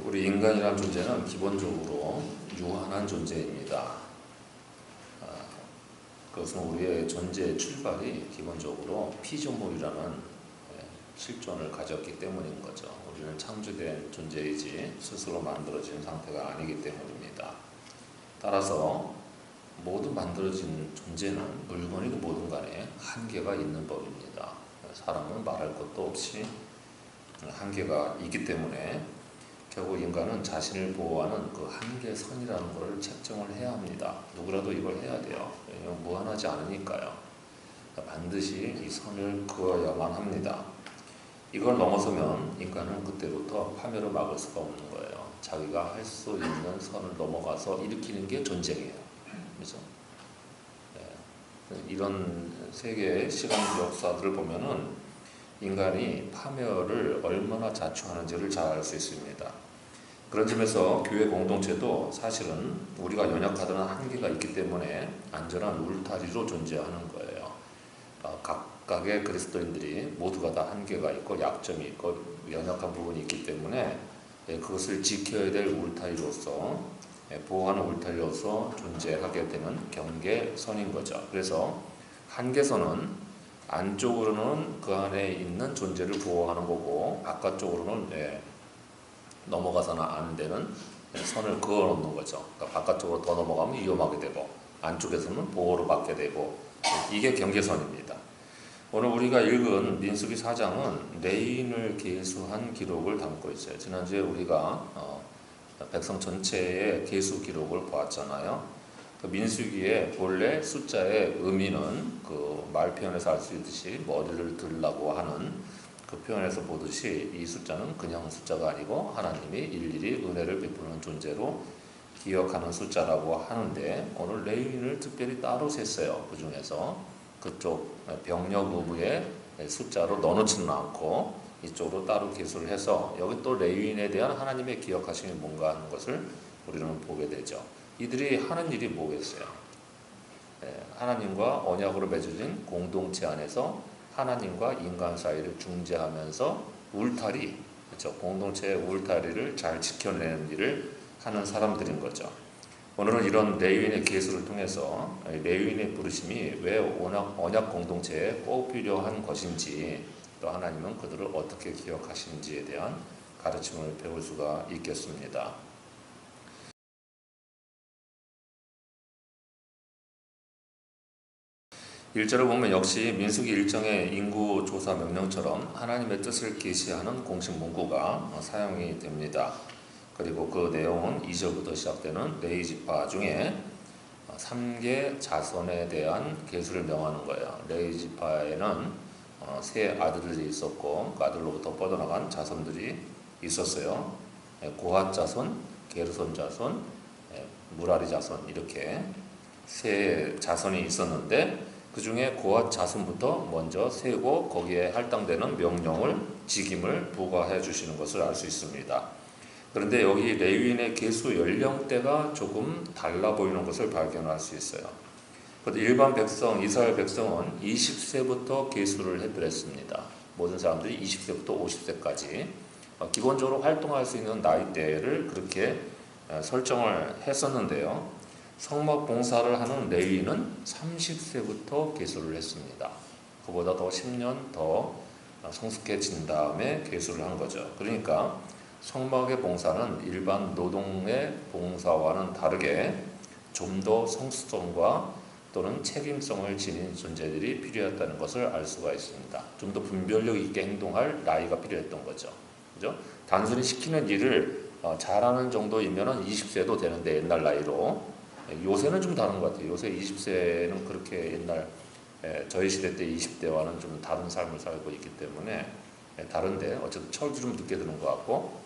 우리 인간이라는 존재는 기본적으로 유한한 존재입니다. 그것은 우리의 존재의 출발이 기본적으로 피조물이라는 실존을 가졌기 때문인 거죠. 우리는 창조된 존재이지 스스로 만들어진 상태가 아니기 때문입니다. 따라서 모든 만들어진 존재는 물건이든 뭐든 간에 한계가 있는 법입니다. 사람은 말할 것도 없이 한계가 있기 때문에 결국 인간은 자신을 보호하는 그 한계선이라는 것을 책정을 해야 합니다. 누구라도 이걸 해야 돼요. 왜냐하면 무한하지 않으니까요. 반드시 이 선을 그어야만 합니다. 이걸 넘어서면 인간은 그때부터 파멸을 막을 수가 없는 거예요. 자기가 할 수 있는 선을 넘어가서 일으키는 게 전쟁이에요. 그렇죠? 이런 세계의 시간 역사들을 보면은 인간이 파멸을 얼마나 자초하는지를 잘 알 수 있습니다. 그런 점에서 교회 공동체도 사실은 우리가 연약하다는 한계가 있기 때문에 안전한 울타리로 존재하는 거예요. 각각의 그리스도인들이 모두가 다 한계가 있고 약점이 있고 연약한 부분이 있기 때문에 그것을 지켜야 될 울타리로서 보호하는 울타리로서 존재하게 되는 경계선인 거죠. 그래서 한계선은 안쪽으로는 그 안에 있는 존재를 보호하는 거고 바깥쪽으로는 넘어가서는 안 되는 선을 그어 놓는 거죠. 그러니까 바깥쪽으로 더 넘어가면 위험하게 되고 안쪽에서는 보호를 받게 되고 이게 경계선입니다. 오늘 우리가 읽은 민수기 4장은 레위인을 계수한 기록을 담고 있어요. 지난주에 우리가 백성 전체의 계수 기록을 보았잖아요. 그 민수기의 본래 숫자의 의미는 그 말 표현에서 알 수 있듯이 머리를 들라고 하는 그 표현에서 보듯이 이 숫자는 그냥 숫자가 아니고 하나님이 일일이 은혜를 베푸는 존재로 기억하는 숫자라고 하는데 오늘 레위인을 특별히 따로 셌어요. 그 중에서 그쪽 병력 의무의 숫자로 넣어놓지는 않고 이쪽으로 따로 기술을 해서 여기 또 레위인에 대한 하나님의 기억하심이 뭔가 하는 것을 우리는 보게 되죠. 이들이 하는 일이 뭐겠어요? 하나님과 언약으로 맺어진 공동체 안에서 하나님과 인간 사이를 중재하면서 울타리, 그렇죠? 공동체의 울타리를 잘 지켜내는 일을 하는 사람들인 거죠. 오늘은 이런 레위인의 계수를 통해서 레위인의 부르심이 왜 언약 공동체에 꼭 필요한 것인지 또 하나님은 그들을 어떻게 기억하시는지에 대한 가르침을 배울 수가 있겠습니다. 1절을 보면 역시 민수기 1장의 인구조사 명령처럼 하나님의 뜻을 계시하는 공식 문구가 사용이 됩니다. 그리고 그 내용은 2절부터 시작되는 레위지파 중에 3개 자손에 대한 계수를 명하는 거예요. 레위지파에는 세 아들들이 있었고 그 아들로부터 뻗어나간 자손들이 있었어요. 고핫 자손, 게르손 자손, 무라리 자손 이렇게 세 자손이 있었는데 그 중에 고핫 자손부터 먼저 세고 거기에 할당되는 명령을 직임을 부과해 주시는 것을 알 수 있습니다. 그런데 여기 레위인의 계수 연령대가 조금 달라 보이는 것을 발견할 수 있어요. 일반 백성, 이스라엘 백성은 20세부터 계수를 해드렸습니다. 모든 사람들이 20세부터 50세까지 기본적으로 활동할 수 있는 나이대를 그렇게 설정을 했었는데요. 성막 봉사를 하는 레위인은 30세부터 계수를 했습니다. 그보다 더 10년 더 성숙해진 다음에 계수를 한 거죠. 그러니까 성막의 봉사는 일반 노동의 봉사와는 다르게 좀 더 성수성과 또는 책임성을 지닌 존재들이 필요했다는 것을 알 수가 있습니다. 좀 더 분별력 있게 행동할 나이가 필요했던 거죠. 그죠? 단순히 시키는 일을 잘하는 정도이면 20세도 되는데 옛날 나이로 요새는 좀 다른 것 같아요. 요새 20세는 그렇게 옛날 저희 시대 때 20대와는 좀 다른 삶을 살고 있기 때문에 다른데 어쨌든 철도 좀 늦게 드는 것 같고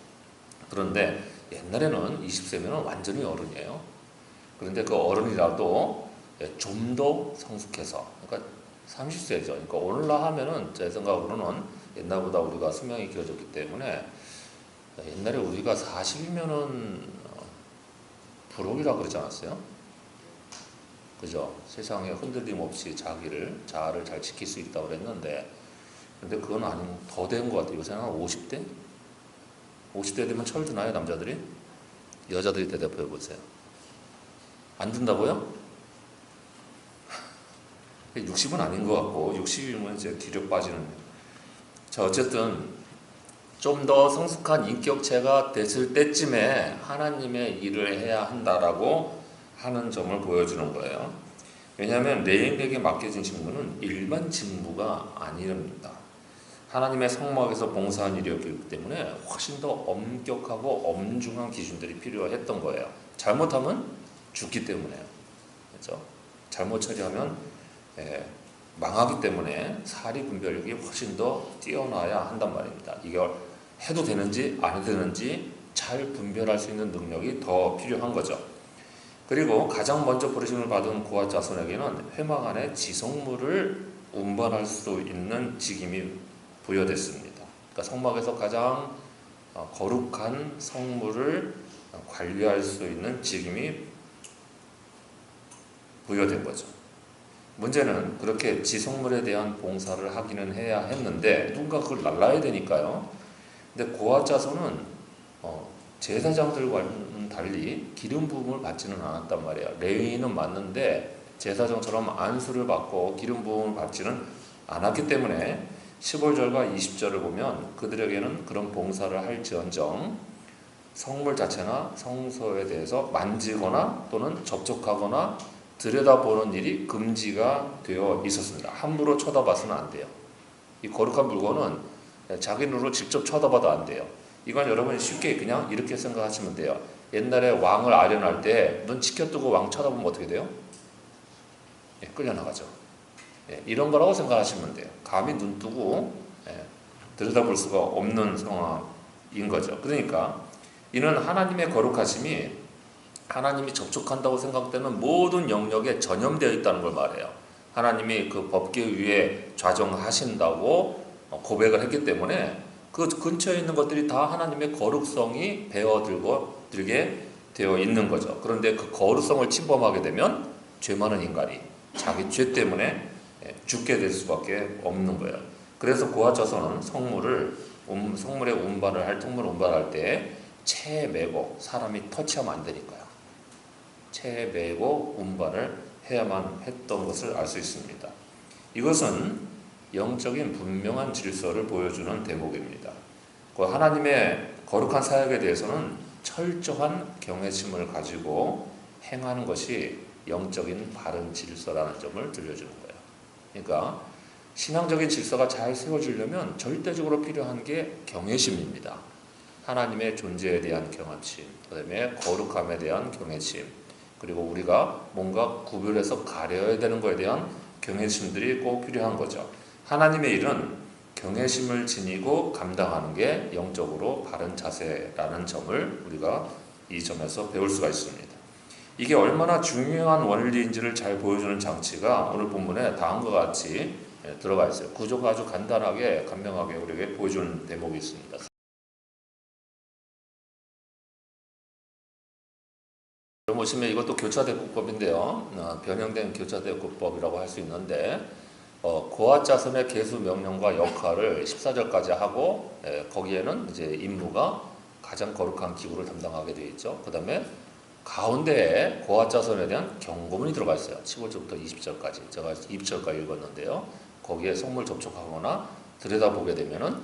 그런데 옛날에는 20세면 완전히 어른이에요. 그런데 그 어른이라도 좀 더 성숙해서 그러니까 30세죠. 그러니까 오늘날 하면은 제 생각으로는 옛날보다 우리가 수명이 길어졌기 때문에 옛날에 우리가 40이면은 불혹이라고 그러지 않았어요? 그죠? 세상에 흔들림 없이 자아를 잘 지킬 수 있다고 그랬는데 근데 그건 더 된 것 같아요. 요새는 한 50대? 50대 되면 철 드나요, 남자들이? 여자들이 대답해 보세요. 안 든다고요? 60은 아닌 것 같고, 60이면 이제 기력 빠지는. 자, 어쨌든 좀 더 성숙한 인격체가 됐을 때쯤에 하나님의 일을 해야 한다라고 하는 점을 보여주는 거예요. 왜냐하면 레위인에게 맡겨진 직무는 일반 직무가 아닙니다. 하나님의 성막에서 봉사한 일이었기 때문에 훨씬 더 엄격하고 엄중한 기준들이 필요했던 거예요. 잘못하면 죽기 때문에요. 그렇죠? 잘못 처리하면 망하기 때문에 사리 분별력이 훨씬 더 뛰어나야 한단 말입니다. 이걸 해도 되는지 안 해도 되는지 잘 분별할 수 있는 능력이 더 필요한 거죠. 그리고 가장 먼저 부르심을 받은 고아 자손에게는 회막 안에 지성물을 운반할 수 있는 직임이 부여됐습니다. 그러니까 성막에서 가장 거룩한 성물을 관리할 수 있는 직임이 부여된 거죠. 문제는 그렇게 지성물에 대한 봉사를 하기는 해야 했는데 누군가 그걸 날라야 되니까요. 근데 고아 자손은 제사장들과는 달리 기름 부음을 받지는 않았단 말이에요. 레위인은 맞는데 제사장처럼 안수를 받고 기름 부음을 받지는 않았기 때문에 15절과 20절을 보면 그들에게는 그런 봉사를 할지언정 성물 자체나 성소에 대해서 만지거나 또는 접촉하거나 들여다보는 일이 금지가 되어 있었습니다. 함부로 쳐다봐서는 안 돼요. 이 거룩한 물건은 자기 눈으로 직접 쳐다봐도 안 돼요. 이건 여러분이 쉽게 그냥 이렇게 생각하시면 돼요. 옛날에 왕을 아련할 때 눈 치켜뜨고 왕 쳐다보면 어떻게 돼요? 끌려나가죠. 이런 거라고 생각하시면 돼요. 감히 눈 뜨고 들여다볼 수가 없는 상황인 거죠. 그러니까 이는 하나님의 거룩하심이 하나님이 접촉한다고 생각되는 모든 영역에 전염되어 있다는 걸 말해요. 하나님이 그 법계 위에 좌정하신다고 고백을 했기 때문에 그 근처에 있는 것들이 다 하나님의 거룩성이 배어들게 되어 있는 거죠. 그런데 그 거룩성을 침범하게 되면 죄 많은 인간이 자기 죄 때문에 죽게 될 수밖에 없는 거예요. 그래서 고아 자손은 성물의 운반을 할 통물 운반할 때 채에 메고 사람이 터치하면 안 되니까요. 채에 메고 운반을 해야만 했던 것을 알 수 있습니다. 이것은 영적인 분명한 질서를 보여주는 대목입니다. 그 하나님의 거룩한 사역에 대해서는 철저한 경외심을 가지고 행하는 것이 영적인 바른 질서라는 점을 들려주는 거예요. 그러니까 신앙적인 질서가 잘 세워지려면 절대적으로 필요한 게 경외심입니다. 하나님의 존재에 대한 경외심, 그다음에 거룩함에 대한 경외심, 그리고 우리가 뭔가 구별해서 가려야 되는 것에 대한 경외심들이 꼭 필요한 거죠. 하나님의 일은 경외심을 지니고 감당하는 게 영적으로 바른 자세라는 점을 우리가 이 점에서 배울 수가 있습니다. 이게 얼마나 중요한 원리인지를 잘 보여주는 장치가 오늘 본문에 다음과 같이 들어가 있어요. 구조가 아주 간단하게 간명하게 우리에게 보여주는 대목이 있습니다. 보시면 이것도 교차대국법인데요. 변형된 교차대국법이라고 할 수 있는데 고아 자손의 계수 명령과 역할을 14절까지 하고 거기에는 이제 임무가 가장 거룩한 기구를 담당하게 되어 있죠. 그 다음에 가운데에 고아 자손에 대한 경고문이 들어가 있어요. 15절부터 20절까지. 제가 20절까지 읽었는데요. 거기에 성물 접촉하거나 들여다보게 되면은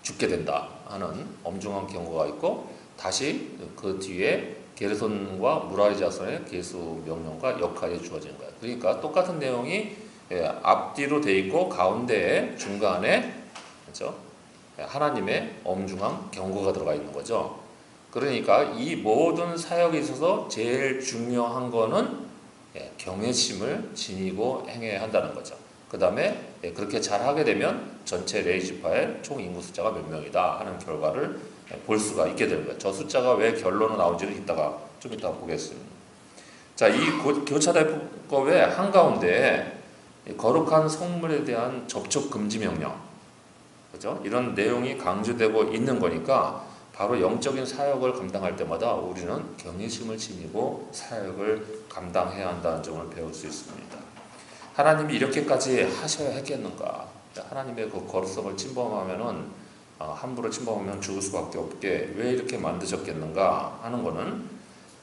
죽게 된다 하는 엄중한 경고가 있고 다시 그 뒤에 게르손과 무라리 자손의 계수 명령과 역할이 주어진 거예요. 그러니까 똑같은 내용이 앞뒤로 돼 있고 가운데에 중간에 그렇죠? 하나님의 엄중한 경고가 들어가 있는 거죠. 그러니까 이 모든 사역에 있어서 제일 중요한 거는 경외심을 지니고 행해야 한다는 거죠. 그 다음에 그렇게 잘 하게 되면 전체 레위지파의 총 인구 숫자가 몇 명이다 하는 결과를 볼 수가 있게 되는 거예요. 저 숫자가 왜 결론으로 나온지는 좀 이따가 보겠습니다. 자, 이 교차대법의 한가운데 거룩한 성물에 대한 접촉 금지 명령, 그죠? 이런 내용이 강조되고 있는 거니까 바로 영적인 사역을 감당할 때마다 우리는 경외심을 지니고 사역을 감당해야 한다는 점을 배울 수 있습니다. 하나님이 이렇게까지 하셔야 했겠는가? 하나님의 그 거룩성을 침범하면은 함부로 침범하면 죽을 수밖에 없게 왜 이렇게 만드셨겠는가 하는 거는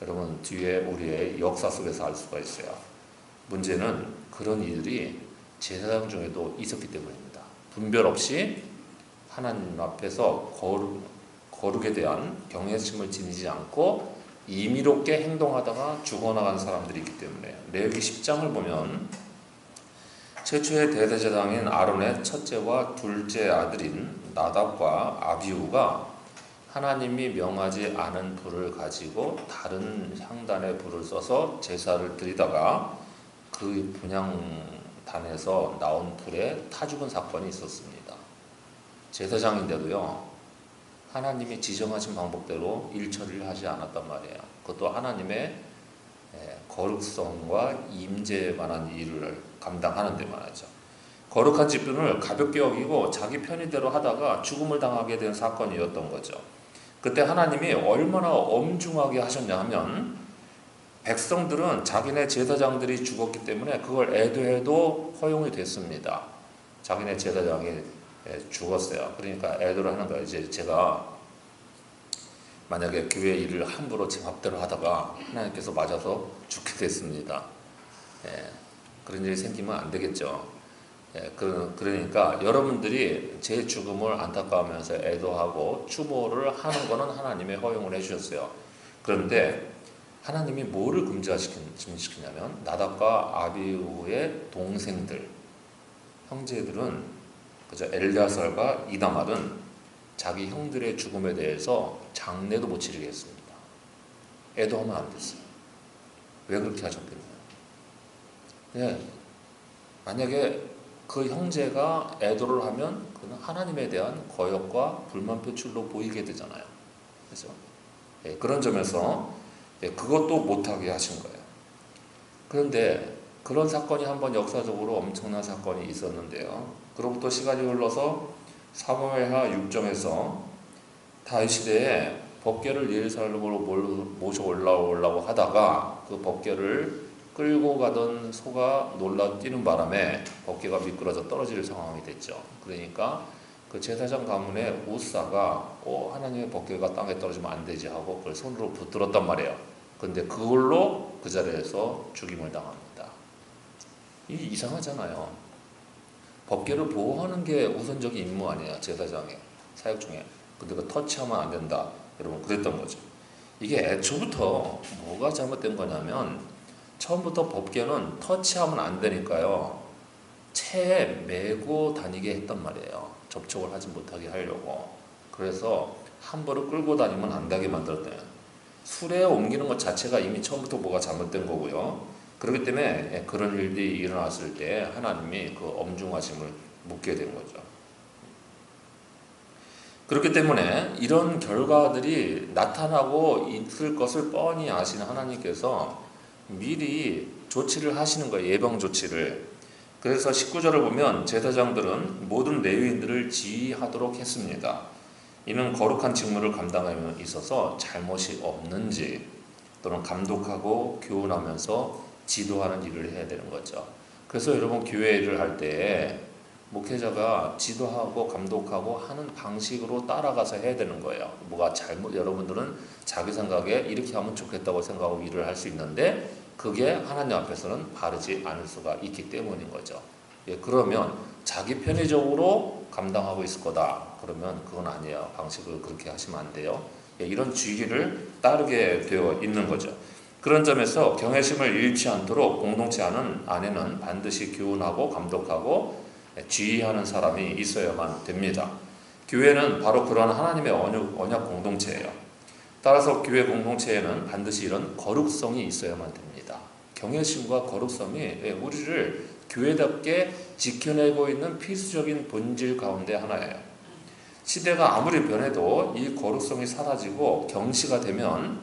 여러분 뒤에 우리의 역사 속에서 알 수가 있어요. 문제는 그런 일들이 제사장 중에도 있었기 때문입니다. 분별 없이 하나님 앞에서 거룩에 대한 경외심을 지니지 않고 임의롭게 행동하다가 죽어나간 사람들이 있기 때문에 레위기 10장을 보면 최초의 대제사장인 아론의 첫째와 둘째 아들인 나답과 아비후가 하나님이 명하지 않은 불을 가지고 다른 향단의 불을 써서 제사를 드리다가 그 분향단에서 나온 불에 타 죽은 사건이 있었습니다. 제사장인데도요, 하나님이 지정하신 방법대로 일처리를 하지 않았단 말이에요. 그것도 하나님의 거룩성과 임재에 관한 일을 감당하는 데만 하죠. 거룩한 직분을 가볍게 여기고 자기 편의대로 하다가 죽음을 당하게 된 사건이었던 거죠. 그때 하나님이 얼마나 엄중하게 하셨냐 하면 백성들은 자기네 제사장들이 죽었기 때문에 그걸 애도해도 허용이 됐습니다. 자기네 제사장이 죽었어요. 그러니까 애도를 하는 거예요. 이제 제가 만약에 교회 일을 함부로 제 맘대로 하다가 하나님께서 맞아서 죽게 됐습니다. 그런 일이 생기면 안 되겠죠. 그러니까 여러분들이 제 죽음을 안타까워하면서 애도하고 추모를 하는 것은 하나님의 허용을 해주셨어요. 그런데 하나님이 뭐를 금지시키냐면 나답과 아비후의 동생들, 형제들은 그저 엘리아살과 이다말은 자기 형들의 죽음에 대해서 장례도 못 치르게 했습니다. 애도하면 안 됐어요. 왜 그렇게 하셨겠나요? 만약에 그 형제가 애도를 하면 그는 하나님에 대한 거역과 불만 표출로 보이게 되잖아요. 그래서 그런 점에서 그것도 못하게 하신 거예요. 그런데 그런 사건이 한번 역사적으로 엄청난 사건이 있었는데요. 그로부터 시간이 흘러서 사무엘하 6장에서 다윗 시대에 법궤를 예루살렘으로 모셔 올라오려고 하다가 그 법궤를 끌고 가던 소가 놀라 뛰는 바람에 법궤가 미끄러져 떨어질 상황이 됐죠. 그러니까 그 제사장 가문의 우사가 하나님의 법궤가 땅에 떨어지면 안 되지 하고 그걸 손으로 붙들었단 말이에요. 근데 그걸로 그 자리에서 죽임을 당합니다. 이게 이상하잖아요. 법궤를 보호하는 게 우선적인 임무 아니에요. 제사장의 사역 중에. 근데 그 터치하면 안 된다. 여러분 그랬던 거죠. 이게 애초부터 뭐가 잘못된 거냐면 처음부터 법궤는 터치하면 안 되니까요. 채에 메고 다니게 했단 말이에요. 접촉을 하지 못하게 하려고. 그래서 함부로 끌고 다니면 안 되게 만들었대요. 수레에 옮기는 것 자체가 이미 처음부터 뭐가 잘못된 거고요. 그렇기 때문에 그런 일들이 일어났을 때 하나님이 그 엄중하심을 묻게 된 거죠. 그렇기 때문에 이런 결과들이 나타나고 있을 것을 뻔히 아시는 하나님께서 미리 조치를 하시는 거예요. 예방 조치를. 그래서 19절을 보면 제사장들은 모든 레위인들을 지휘하도록 했습니다. 이는 거룩한 직무를 감당하며 있어서 잘못이 없는지 또는 감독하고 교훈하면서 지도하는 일을 해야 되는 거죠. 그래서 여러분 교회 일을 할 때 목회자가 지도하고 감독하고 하는 방식으로 따라가서 해야 되는 거예요. 뭐가 여러분들은 자기 생각에 이렇게 하면 좋겠다고 생각하고 일을 할 수 있는데 그게 하나님 앞에서는 바르지 않을 수가 있기 때문인 거죠. 그러면 자기 편의적으로 감당하고 있을 거다. 그러면 그건 아니에요. 방식을 그렇게 하시면 안 돼요. 이런 주의를 따르게 되어 있는 거죠. 그런 점에서 경외심을 잃지 않도록 공동체 안에는 반드시 교훈하고 감독하고 지휘하는 사람이 있어야만 됩니다. 교회는 바로 그러한 하나님의 언약 공동체예요. 따라서 교회 공동체에는 반드시 이런 거룩성이 있어야만 됩니다. 경외심과 거룩성이 우리를 교회답게 지켜내고 있는 필수적인 본질 가운데 하나예요. 시대가 아무리 변해도 이 거룩성이 사라지고 경시가 되면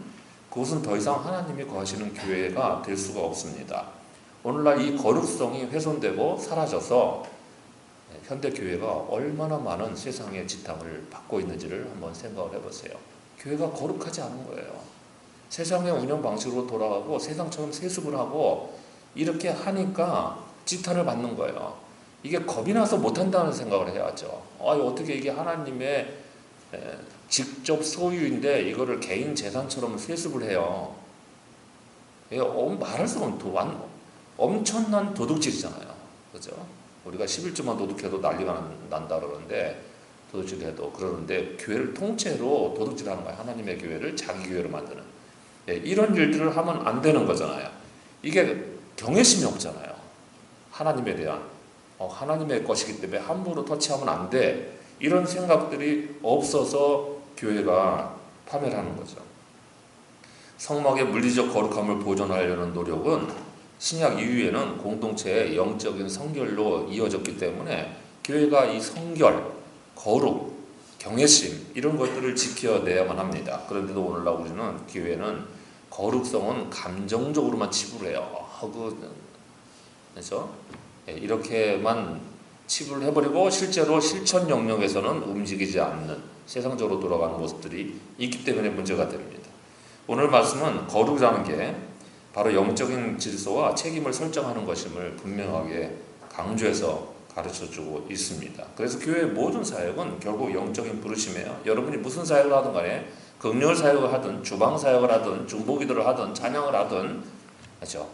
그것은 더 이상 하나님이 거하시는 교회가 될 수가 없습니다. 오늘날 이 거룩성이 훼손되고 사라져서 현대교회가 얼마나 많은 세상의 지탕을 받고 있는지를 한번 생각을 해보세요. 교회가 거룩하지 않은 거예요. 세상의 운영 방식으로 돌아가고 세상처럼 세습을 하고 이렇게 하니까 지탄을 받는 거예요. 이게 겁이 나서 못한다는 생각을 해야죠. 어떻게 이게 하나님의 직접 소유인데 이거를 개인 재산처럼 세습을 해요. 말할 수가 없는 엄청난 도둑질이잖아요. 그죠? 우리가 11조만 도둑해도 난리가 난다 그러는데, 도둑질해도 그러는데, 교회를 통째로 도둑질하는 거예요. 하나님의 교회를 자기 교회로 만드는. 이런 일들을 하면 안 되는 거잖아요. 이게 경외심이 없잖아요. 하나님에 대한. 하나님의 것이기 때문에 함부로 터치하면 안 돼. 이런 생각들이 없어서 교회가 파멸하는 거죠. 성막의 물리적 거룩함을 보존하려는 노력은 신약 이후에는 공동체의 영적인 성결로 이어졌기 때문에 교회가 이 성결, 거룩, 경외심 이런 것들을 지켜내야만 합니다. 그런데도 오늘날 우리는 교회는 거룩성은 감정적으로만 치부를 해요. 그렇죠? 이렇게만 치부를 해버리고 실제로 실천 영역에서는 움직이지 않는 세상적으로 돌아가는 모습들이 있기 때문에 문제가 됩니다. 오늘 말씀은 거룩이라는 게 바로 영적인 질서와 책임을 설정하는 것임을 분명하게 강조해서 가르쳐주고 있습니다. 그래서 교회의 모든 사역은 결국 영적인 부르심이에요. 여러분이 무슨 사역을 하든 간에 긍휼 사역을 하든 주방 사역을 하든 중보기도를 하든 찬양을 하든 그렇죠?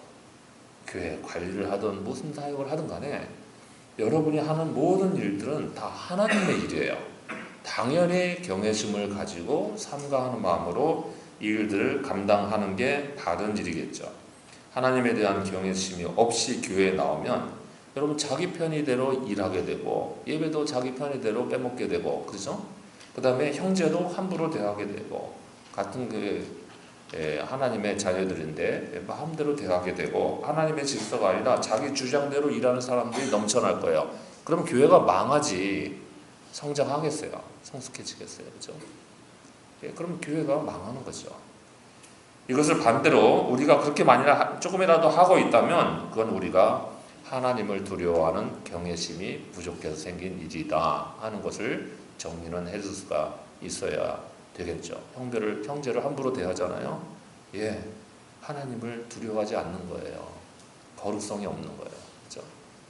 교회 관리를 하든 무슨 사역을 하든 간에 여러분이 하는 모든 일들은 다 하나님의 일이에요. 당연히 경외심을 가지고 삼가하는 마음으로 이 일들을 감당하는 게 바른 일이겠죠. 하나님에 대한 경외심이 없이 교회에 나오면 여러분 자기 편의대로 일하게 되고 예배도 자기 편의대로 빼먹게 되고 그렇죠? 그 다음에 형제도 함부로 대하게 되고 같은 하나님의 자녀들인데 마음대로 대하게 되고 하나님의 질서가 아니라 자기 주장대로 일하는 사람들이 넘쳐날 거예요. 그러면 교회가 망하지 성장하겠어요? 성숙해지겠어요? 그렇죠? 그럼 교회가 망하는 거죠. 이것을 반대로 우리가 그렇게 만이나 조금이라도 하고 있다면 그건 우리가 하나님을 두려워하는 경외심이 부족해서 생긴 일이다 하는 것을 정리는 해줄 수가 있어야 되겠죠. 형제를 함부로 대하잖아요. 하나님을 두려워하지 않는 거예요. 거룩성이 없는 거예요. 그렇죠?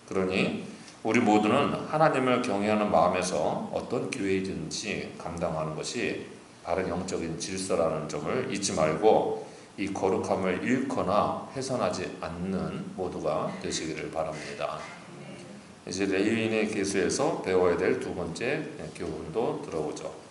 그러니 우리 모두는 하나님을 경외하는 마음에서 어떤 교회이든지 감당하는 것이 바른 영적인 질서라는 점을 잊지 말고 이 거룩함을 잃거나 훼손하지 않는 모두가 되시기를 바랍니다. 이제 레위인의 계수에서 배워야 될 두 번째 교훈도 들어보죠.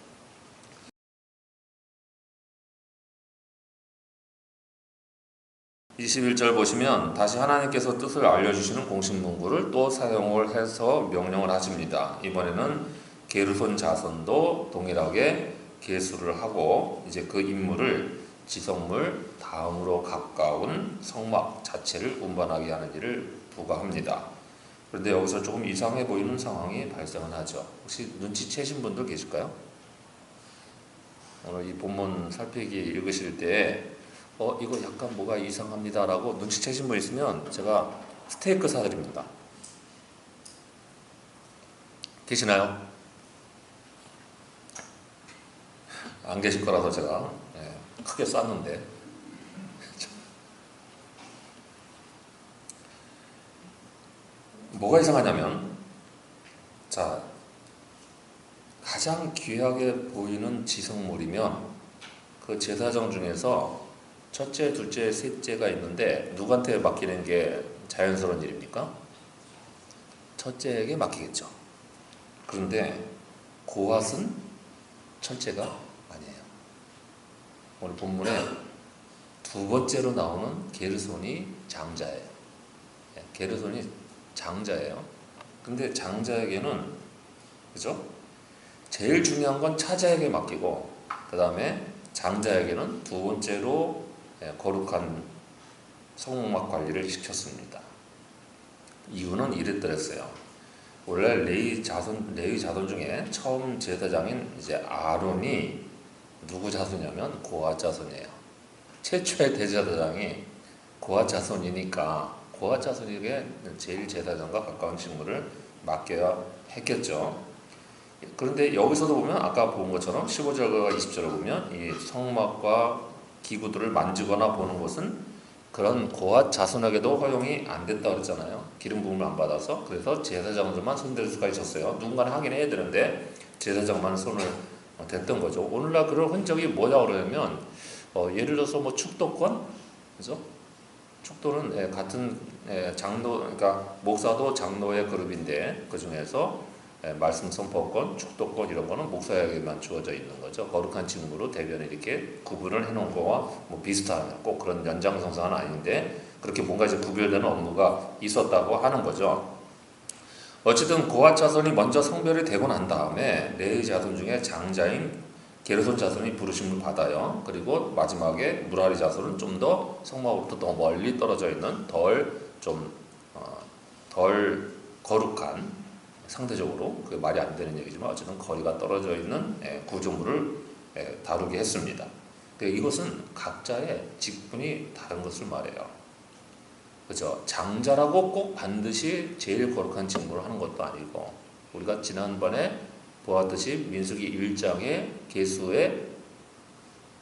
21절 보시면 다시 하나님께서 뜻을 알려주시는 공식문구를 또 사용을 해서 명령을 하십니다. 이번에는 게르손 자손도 동일하게 계수를 하고 이제 그 인물을 지성물 다음으로 가까운 성막 자체를 운반하게 하는 일을 부과합니다. 그런데 여기서 조금 이상해 보이는 상황이 발생을 하죠. 혹시 눈치채신 분들 계실까요? 오늘 이 본문 살피기 읽으실 때 이거 약간 뭐가 이상합니다 라고 눈치채신 분 있으면 제가 스테이크 사드립니다. 계시나요? 안 계실 거라서 제가 크게 쌌는데 뭐가 이상하냐면 자 가장 귀하게 보이는 지성물이면 그 제사장 중에서 첫째, 둘째, 셋째가 있는데 누구한테 맡기는 게 자연스러운 일입니까? 첫째에게 맡기겠죠. 그런데 고앗은 첫째가 아니에요. 오늘 본문에 두 번째로 나오는 게르손이 장자예요. 게르손이 장자예요. 근데 장자에게는 그죠? 제일 중요한 건 차자에게 맡기고 그 다음에 장자에게는 두 번째로 거룩한 성막 관리를 시켰습니다. 이유는 이랬더랬어요. 원래 레위 자손 중에 처음 제사장인 이제 아론이 누구 자손이냐면 고앗 자손이에요. 최초의 대제사장이 고앗 자손이니까 고앗 자손에게 제일 제사장과 가까운 직무를 맡겨야 했겠죠. 그런데 여기서도 보면 아까 본 것처럼 15절과 20절을 보면 이 성막과 기구들을 만지거나 보는 것은 그런 고앗 자손에게도 허용이 안 됐다고 그랬잖아요. 기름 부음을 안 받아서. 그래서 제사장들만 손댈 수가 있었어요. 누군가는 하긴 해야 되는데 제사장만 손을 됐던 거죠. 오늘날 그런 흔적이 뭐냐 그러면 예를 들어서 뭐 축도권, 그죠? 축도는 같은 장로, 그러니까 목사도 장로의 그룹인데 그 중에서 말씀 선포권, 축도권 이런 거는 목사에게만 주어져 있는 거죠. 거룩한 직무로 대변에 이렇게 구분을 해놓은 거와 뭐 비슷한 꼭 그런 연장선상은 아닌데 그렇게 뭔가 이제 구별되는 업무가 있었다고 하는 거죠. 어쨌든 고핫 자손이 먼저 성별이 되고 난 다음에 레위 자손 중에 장자인 게르손 자손이 부르심을 받아요. 그리고 마지막에 무라리 자손은 좀 더 성막으로부터 더 멀리 떨어져 있는 덜 거룩한, 상대적으로 그 말이 안 되는 얘기지만 어쨌든 거리가 떨어져 있는 구조물을 다루게 했습니다. 이것은 각자의 직분이 다른 것을 말해요. 그죠? 장자라고 꼭 반드시 제일 거룩한 직무를 하는 것도 아니고, 우리가 지난번에 보았듯이 민수기 1장의 계수의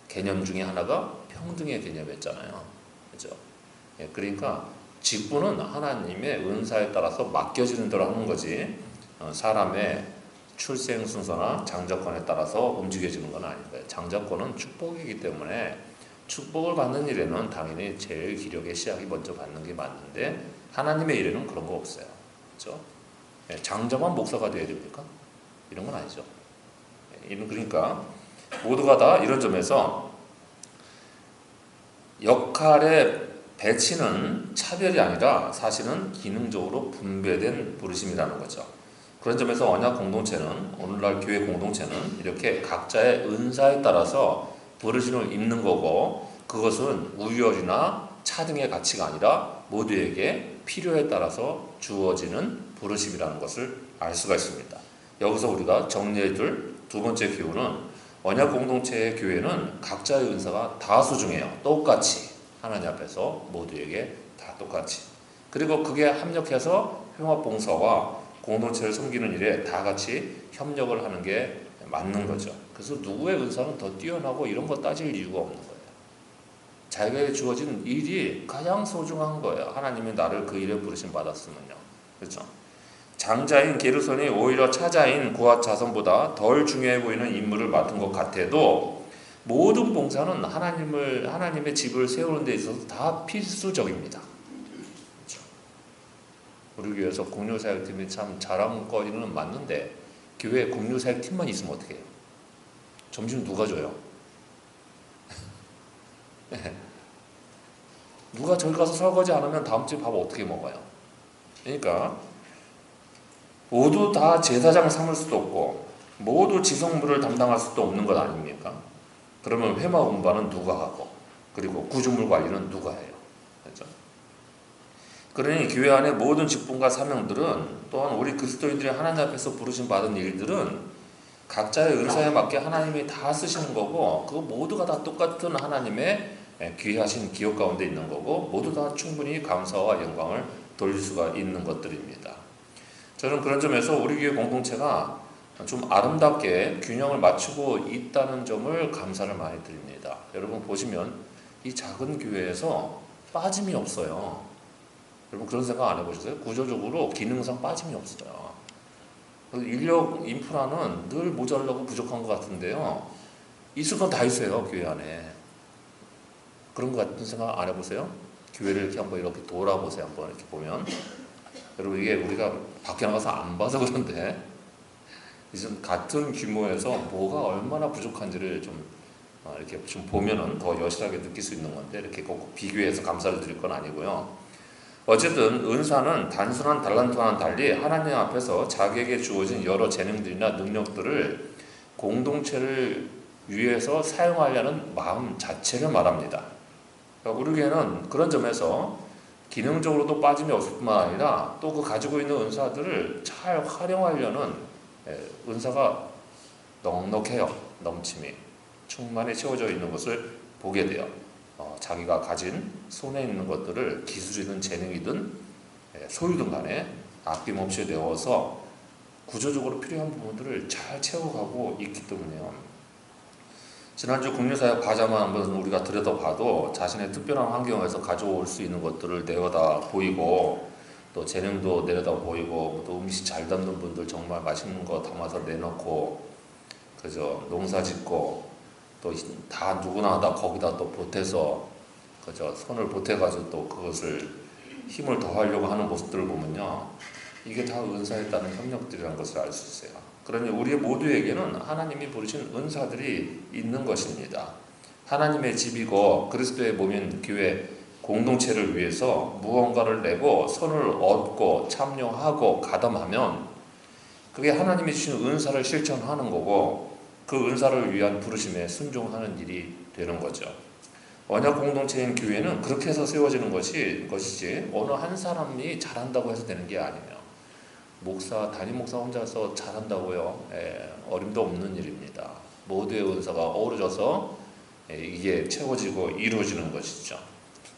개념 중에 하나가 평등의 개념이었잖아요. 그죠? 그러니까 직분은 하나님의 은사에 따라서 맡겨지는 대로 하는 거지, 사람의 출생 순서나 장자권에 따라서 움직여지는 건 아닌 거예요. 장자권은 축복이기 때문에 축복을 받는 일에는 당연히 제일 기력의 시작이 먼저 받는 게 맞는데, 하나님의 일에는 그런 거 없어요. 그렇죠? 장자만 목사가 돼야 됩니까? 이런 건 아니죠. 그러니까 모두가 다 이런 점에서 역할의 배치는 차별이 아니라 사실은 기능적으로 분배된 부르심이라는 거죠. 그런 점에서 언약 공동체는, 오늘날 교회 공동체는 이렇게 각자의 은사에 따라서 부르심을 입는 거고, 그것은 우열이나 차등의 가치가 아니라 모두에게 필요에 따라서 주어지는 부르심이라는 것을 알 수가 있습니다. 여기서 우리가 정리해둘 두 번째 교훈은, 언약 공동체의 교회는 각자의 은사가 다 소중해요. 똑같이 하나님 앞에서 모두에게 다 똑같이. 그리고 그게 합력해서 회화봉사와 공동체를 섬기는 일에 다 같이 협력을 하는 게 맞는 거죠. 그래서 누구의 은사는 더 뛰어나고 이런 거 따질 이유가 없는 거예요. 자기에게 주어진 일이 가장 소중한 거예요. 하나님이 나를 그 일에 부르심 받았으면요. 그렇죠? 장자인 게르손이 오히려 차자인 고핫 자손보다 덜 중요해 보이는 임무를 맡은 것 같아도, 모든 봉사는 하나님의 집을 세우는 데 있어서 다 필수적입니다. 그렇죠? 우리 교회에서 공유사역팀이 참 자랑거리는 맞는데, 교회에 공유사역팀만 있으면 어떻게 해요? 점심 누가 줘요? 누가 저기 가서 설거지 안 하면 다음 주에 밥 어떻게 먹어요? 그러니까 모두 다 제사장을 삼을 수도 없고 모두 지성물을 담당할 수도 없는 것 아닙니까? 그러면 회마 운반은 누가 하고, 그리고 구조물 관리는 누가 해요? 그렇죠? 그러니 교회 안의 모든 직분과 사명들은, 또한 우리 그리스도인들이 하나님 앞에서 부르심 받은 일들은 각자의 은사에 맞게 하나님이 다 쓰시는 거고, 그 모두가 다 똑같은 하나님의 귀하신 기업 가운데 있는 거고, 모두 다 충분히 감사와 영광을 돌릴 수가 있는 것들입니다. 저는 그런 점에서 우리 교회 공동체가 좀 아름답게 균형을 맞추고 있다는 점을 감사를 많이 드립니다. 여러분 보시면 이 작은 교회에서 빠짐이 없어요. 여러분 그런 생각 안 해보셨어요? 구조적으로 기능상 빠짐이 없어요. 인력 인프라는 늘 모자라고 부족한 것 같은데요, 있을 건 다 있어요. 교회 안에. 그런 것 같은 생각 안 해보세요? 교회를 이렇게 한번 이렇게 돌아보세요. 한번 이렇게 보면, 여러분 이게 우리가 밖에 나가서 안 봐서 그런데, 이제 같은 규모에서 뭐가 얼마나 부족한지를 이렇게 좀 보면은 더 여실하게 느낄 수 있는 건데, 이렇게 꼭 비교해서 감사를 드릴 건 아니고요. 어쨌든 은사는 단순한 달란트와는 달리 하나님 앞에서 자기에게 주어진 여러 재능들이나 능력들을 공동체를 위해서 사용하려는 마음 자체를 말합니다. 그러니까 우리 교회는 그런 점에서 기능적으로도 빠짐이 없을 뿐만 아니라 또 그 가지고 있는 은사들을 잘 활용하려는 은사가 넉넉해요. 넘침이 충만히 채워져 있는 것을 보게 돼요. 자기가 가진 손에 있는 것들을 기술이든 재능이든 소유든 간에 아낌없이 내어서 구조적으로 필요한 부분들을 잘 채워가고 있기 때문에요. 지난주 국민사역 과자만 한번 우리가 들여다봐도 자신의 특별한 환경에서 가져올 수 있는 것들을 내어다 보이고, 또 재능도 내려다 보이고, 또 음식 잘 담는 분들 정말 맛있는 거 담아서 내놓고, 그죠? 농사 짓고 또 다 누구나 다 거기다 또 보태서 그죠? 손을 보태가지고 또 그것을 힘을 더하려고 하는 모습들을 보면요, 이게 다 은사에 따른 협력들이라는 것을 알 수 있어요. 그러니 우리 모두에게는 하나님이 부르신 은사들이 있는 것입니다. 하나님의 집이고 그리스도의 몸인 교회 공동체를 위해서 무언가를 내고 선을 얻고 참여하고 가담하면 그게 하나님이 주신 은사를 실천하는 거고, 그 은사를 위한 부르심에 순종하는 일이 되는 거죠. 언약 공동체인 교회는 그렇게 해서 세워지는 것이지 어느 한 사람이 잘한다고 해서 되는 게 아니에요. 담임 목사 혼자서 잘한다고요? 어림도 없는 일입니다. 모두의 은사가 어우러져서 이게 채워지고 이루어지는 것이죠.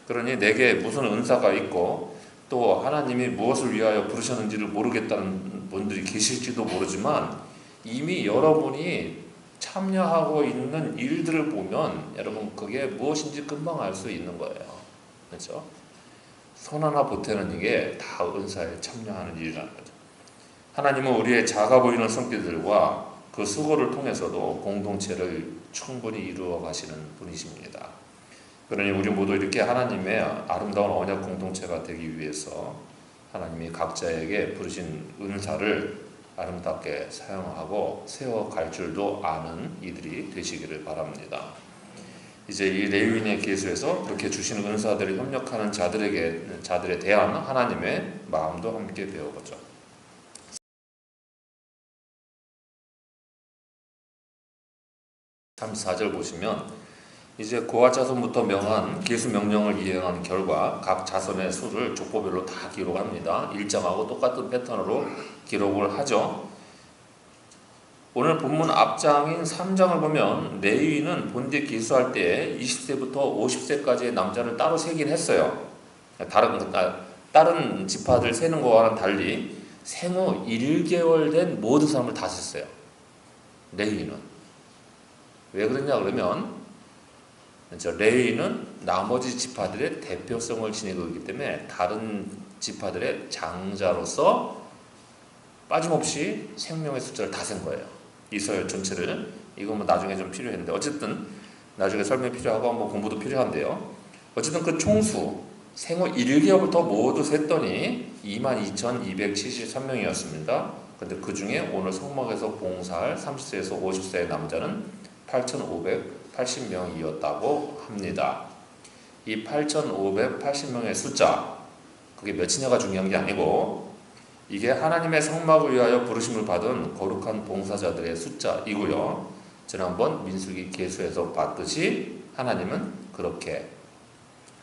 그러니 내게 무슨 은사가 있고 또 하나님이 무엇을 위하여 부르셨는지를 모르겠다는 분들이 계실지도 모르지만, 이미 여러분이 참여하고 있는 일들을 보면 여러분 그게 무엇인지 금방 알 수 있는 거예요. 그렇죠? 손 하나 보태는 이게 다 은사에 참여하는 일이라는 거죠. 하나님은 우리의 작아 보이는 성격들과 그 수고를 통해서도 공동체를 충분히 이루어 가시는 분이십니다. 그러니 우리 모두 이렇게 하나님의 아름다운 언약 공동체가 되기 위해서 하나님이 각자에게 부르신 은사를 아름답게 사용하고 세워갈 줄도 아는 이들이 되시기를 바랍니다. 이제 이 레위인의 계수에서 그렇게 주시는 은사들을 협력하는 자들에 대한 하나님의 마음도 함께 배워보죠. 34절 보시면 이제 고아 자손부터 명한 계수 명령을 이행한 결과 각 자손의 수를 족보별로 다 기록합니다. 일정하고 똑같은 패턴으로 기록을 하죠. 오늘 본문 앞장인 3장을 보면 레위인은 본디 기수할 때 20세부터 50세까지의 남자를 따로 세긴 했어요. 다른 지파들 세는 거와는 달리 생후 1개월 된 모든 사람을 다 셌어요. 레위인은. 왜 그러냐 그러면 레위인은 나머지 지파들의 대표성을 지니고 있기 때문에 다른 지파들의 장자로서 빠짐없이 생명의 숫자를 다 센 거예요. 이스라엘 전체를. 이건 뭐 나중에 좀 필요했는데 어쨌든 나중에 설명이 필요하고 뭐 공부도 필요한데요. 어쨌든 그 총수 생후 1개월부터 모두 셌더니 22,273명이었습니다. 근데 그 중에 오늘 성막에서 봉사할 30세에서 50세의 남자는 8,580명이었다고 합니다. 이 8,580명의 숫자, 그게 몇이냐가 중요한 게 아니고 이게 하나님의 성막을 위하여 부르심을 받은 거룩한 봉사자들의 숫자이고요. 지난번 민수기 계수에서 봤듯이 하나님은 그렇게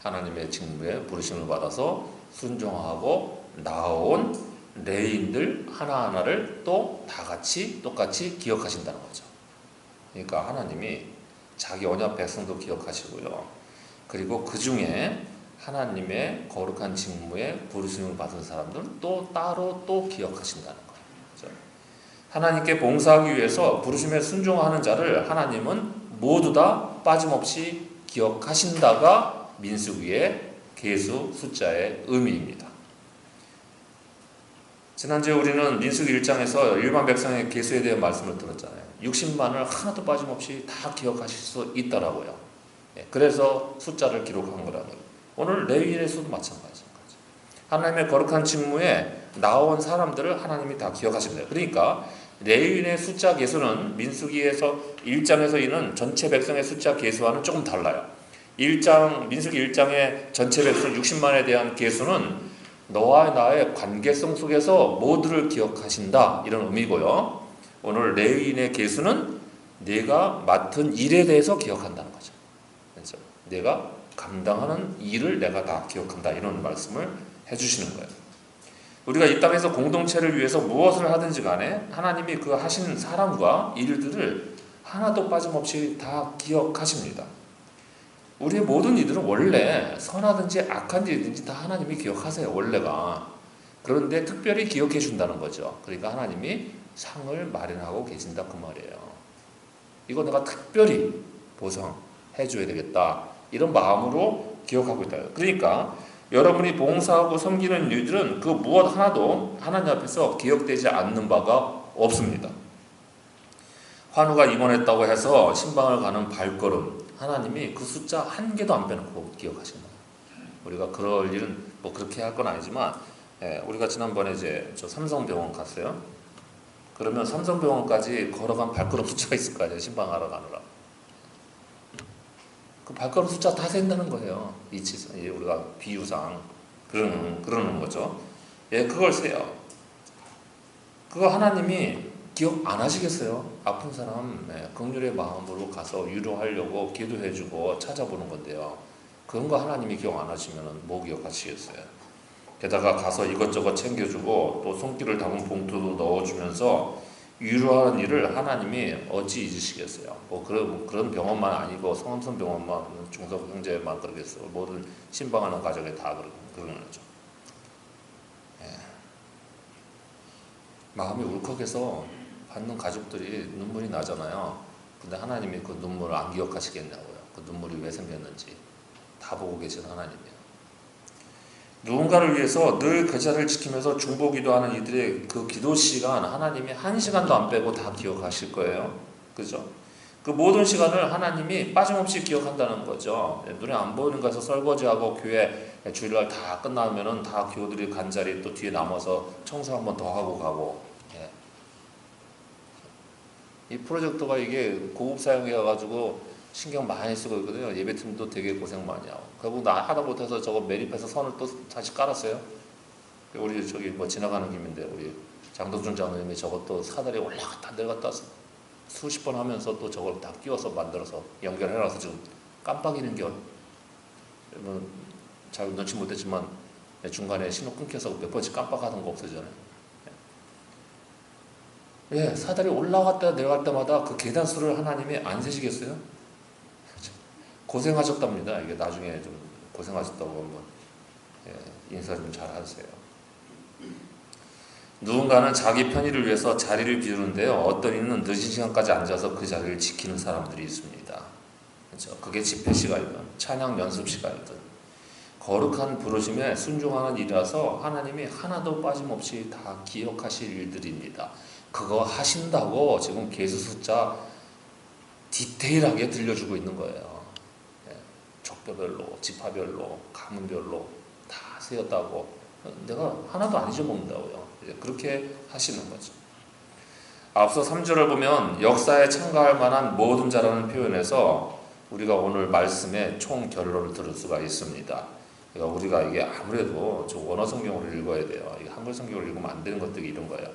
하나님의 직무에 부르심을 받아서 순종하고 나온 레위인들 하나하나를 또 다 같이 똑같이 기억하신다는 거죠. 그러니까 하나님이 자기 언약 백성도 기억하시고요. 그리고 그 중에 하나님의 거룩한 직무에 부르심을 받은 사람들은 또 따로 또 기억하신다는 거예요. 그렇죠? 하나님께 봉사하기 위해서 부르심에 순종하는 자를 하나님은 모두 다 빠짐없이 기억하신다가 민수기의 계수 숫자의 의미입니다. 지난주에 우리는 민수기 1장에서 일반 백성의 계수에 대한 말씀을 들었잖아요. 60만을 하나도 빠짐없이 다 기억하실 수 있다라고요. 그래서 숫자를 기록한 거라는 거예요. 오늘 레위인의 수도 마찬가지인 거죠. 하나님의 거룩한 직무에 나온 사람들을 하나님이 다 기억하십니다. 그러니까 레위인의 숫자 계수는 민수기에서 1장에서 있는 전체 백성의 숫자 계수와는 조금 달라요. 민수기 1장의 전체 백성 60만에 대한 계수는 너와 나의 관계성 속에서 모두를 기억하신다, 이런 의미고요. 오늘 레위인의 계수는 내가 맡은 일에 대해서 기억한다는 거죠. 그렇죠? 내가 감당하는 일을 내가 다 기억한다, 이런 말씀을 해주시는 거예요. 우리가 이 땅에서 공동체를 위해서 무엇을 하든지 간에 하나님이 그 하신 사람과 일들을 하나도 빠짐없이 다 기억하십니다. 우리의 모든 이들은 원래 선하든지 악한 일이든지 다 하나님이 기억하세요, 원래가. 그런데 특별히 기억해 준다는 거죠. 그러니까 하나님이 상을 마련하고 계신다, 그 말이에요. 이거 내가 특별히 보상해 줘야 되겠다, 이런 마음으로 기억하고 있다. 그러니까 여러분이 봉사하고 섬기는 일들은 그 무엇 하나도 하나님 앞에서 기억되지 않는 바가 없습니다. 환우가 입원했다고 해서 신방을 가는 발걸음, 하나님이 그 숫자 한 개도 안 빼놓고 기억하신다. 우리가 그럴 일은 뭐 그렇게 할 건 아니지만, 우리가 지난번에 이제 저 삼성병원 갔어요. 그러면 삼성병원까지 걸어간 발걸음 숫자가 있을 거 아니에요. 신방하러 가느라. 그 발걸음 숫자 다 센다는 거예요. 우리가 비유상 그러는 거죠. 그걸 세요. 그거 하나님이 기억 안 하시겠어요? 아픈 사람 긍휼의 마음으로 가서 위로하려고 기도해주고 찾아보는 건데요. 그런 거 하나님이 기억 안 하시면 뭐 기억하시겠어요? 게다가 가서 이것저것 챙겨주고 또 손길을 담은 봉투도 넣어주면서 위로하는 일을 하나님이 어찌 잊으시겠어요? 뭐 그런 병원만 아니고 성암선 병원만, 중소형제만 그러겠어요. 모든 신방하는 가정에 다 그러는 거죠. 마음이 울컥해서 받는 가족들이 눈물이 나잖아요. 근데 하나님이 그 눈물을 안 기억하시겠냐고요. 그 눈물이 왜 생겼는지 다 보고 계신 하나님이에요. 누군가를 위해서 늘 그 자리를 지키면서 중보기도하는 이들의 그 기도 시간, 하나님이 한 시간도 안 빼고 다 기억하실 거예요. 그죠? 그 모든 시간을 하나님이 빠짐없이 기억한다는 거죠. 눈에 안 보이는 곳에서 설거지하고 교회 주일날 다 끝나면은 다 교우들이 간자리 또 뒤에 남아서 청소 한번 더 하고 가고. 이 프로젝터가 이게 고급 사용이어가지고 신경 많이 쓰고 있거든요. 예배팀도 되게 고생 많이 하고. 결국 나 하다 못해서 저거 매립해서 선을 또 다시 깔았어요. 우리 저기 뭐 지나가는 김인데 우리 장덕준 장로님이 저것도 사다리 올라갔다 내려갔다 수십 번 하면서 또 저걸 다 끼워서 만들어서 연결해놔서 지금 깜빡이는 게 잘 넣지 못했지만 중간에 신호 끊겨서 몇 번씩 깜빡하는 거 없어지잖아요. 사다리 올라갔다 내려갈 때마다 그 계단 수를 하나님이 안 세시겠어요? 고생하셨답니다. 이게 나중에 좀 고생하셨다고 한번 인사 좀 잘 하세요. 누군가는 자기 편의를 위해서 자리를 비우는데요. 어떤 이는 늦은 시간까지 앉아서 그 자리를 지키는 사람들이 있습니다. 그렇죠? 그게 집회 시간이든 찬양 연습 시간이든 거룩한 부르심에 순종하는 일이라서 하나님이 하나도 빠짐없이 다 기억하실 일들입니다. 그거 하신다고 지금 개수 숫자 디테일하게 들려주고 있는 거예요. 족보별로, 지파별로, 가문별로 다 세웠다고. 내가 하나도 안 잊어먹는다고요. 그렇게 하시는 거죠. 앞서 3절을 보면 역사에 참가할 만한 모든 자라는 표현에서 우리가 오늘 말씀의 총 결론을 들을 수가 있습니다. 그러니까 우리가 이게 아무래도 저 원어 성경으로 읽어야 돼요. 이게 한글 성경으로 읽으면 안 되는 것들이 이런 거예요.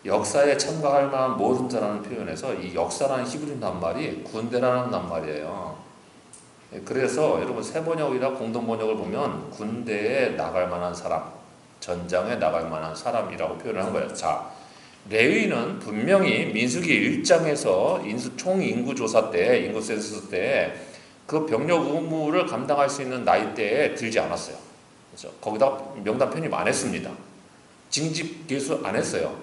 역사에 참가할 만한 모든 자라는 표현에서 이 역사라는 히브리 낱말이 군대라는 낱말이에요. 그래서 여러분 세번역이나 공동번역을 보면 군대에 나갈 만한 사람, 전장에 나갈 만한 사람이라고 표현을 한 거예요. 자, 레위는 분명히 민수기 1장에서 총 인구조사 때, 인구 센서스 때 그 병력 의무를 감당할 수 있는 나이대에 들지 않았어요. 그렇죠? 거기다 명단 편입 안 했습니다. 징집 개수 안 했어요.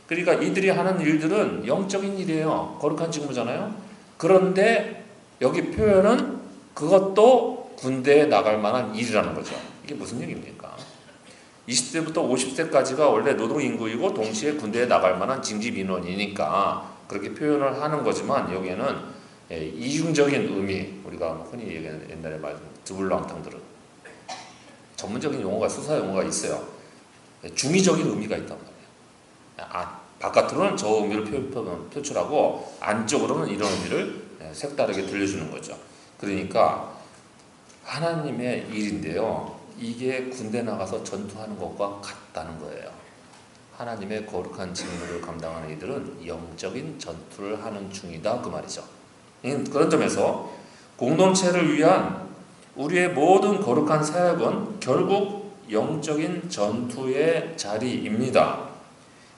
그러니까 이들이 하는 일들은 영적인 일이에요. 거룩한 직무잖아요. 그런데 여기 표현은 그것도 군대에 나갈 만한 일이라는 거죠. 이게 무슨 얘기입니까? 20세부터 50세까지가 원래 노동인구이고 동시에 군대에 나갈 만한 징집 인원이니까 그렇게 표현을 하는 거지만 여기에는 이중적인 의미, 우리가 흔히 얘기하는 옛날에 말하는 드블랑탕들은 전문적인 용어가 수사 용어가 있어요. 중의적인 의미가 있단 말이에요. 바깥으로는 저 의미를 표출하고 안쪽으로는 이런 의미를 색다르게 들려주는 거죠. 그러니까 하나님의 일인데요. 이게 군대 나가서 전투하는 것과 같다는 거예요. 하나님의 거룩한 직무를 감당하는 이들은 영적인 전투를 하는 중이다 그 말이죠. 그런 점에서 공동체를 위한 우리의 모든 거룩한 사역은 결국 영적인 전투의 자리입니다.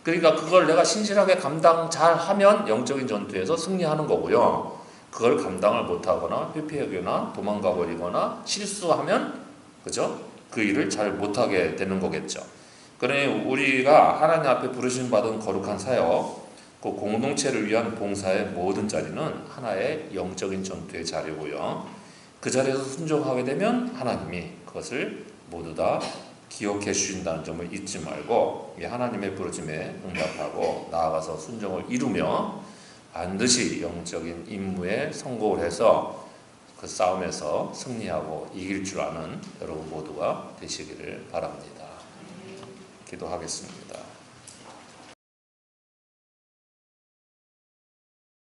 그러니까 그걸 내가 신실하게 감당 잘하면 영적인 전투에서 승리하는 거고요. 그걸 감당을 못하거나 회피하거나 도망가 버리거나 실수하면 그죠? 그 일을 잘 못하게 되는 거겠죠. 그러니 우리가 하나님 앞에 부르심 받은 거룩한 사역, 그 공동체를 위한 봉사의 모든 자리는 하나의 영적인 전투의 자리고요. 그 자리에서 순종하게 되면 하나님이 그것을 모두 다 기억해 주신다는 점을 잊지 말고 하나님의 부르심에 응답하고 나아가서 순종을 이루며 반드시 영적인 임무에 성공을 해서 그 싸움에서 승리하고 이길 줄 아는 여러분 모두가 되시기를 바랍니다. 기도하겠습니다.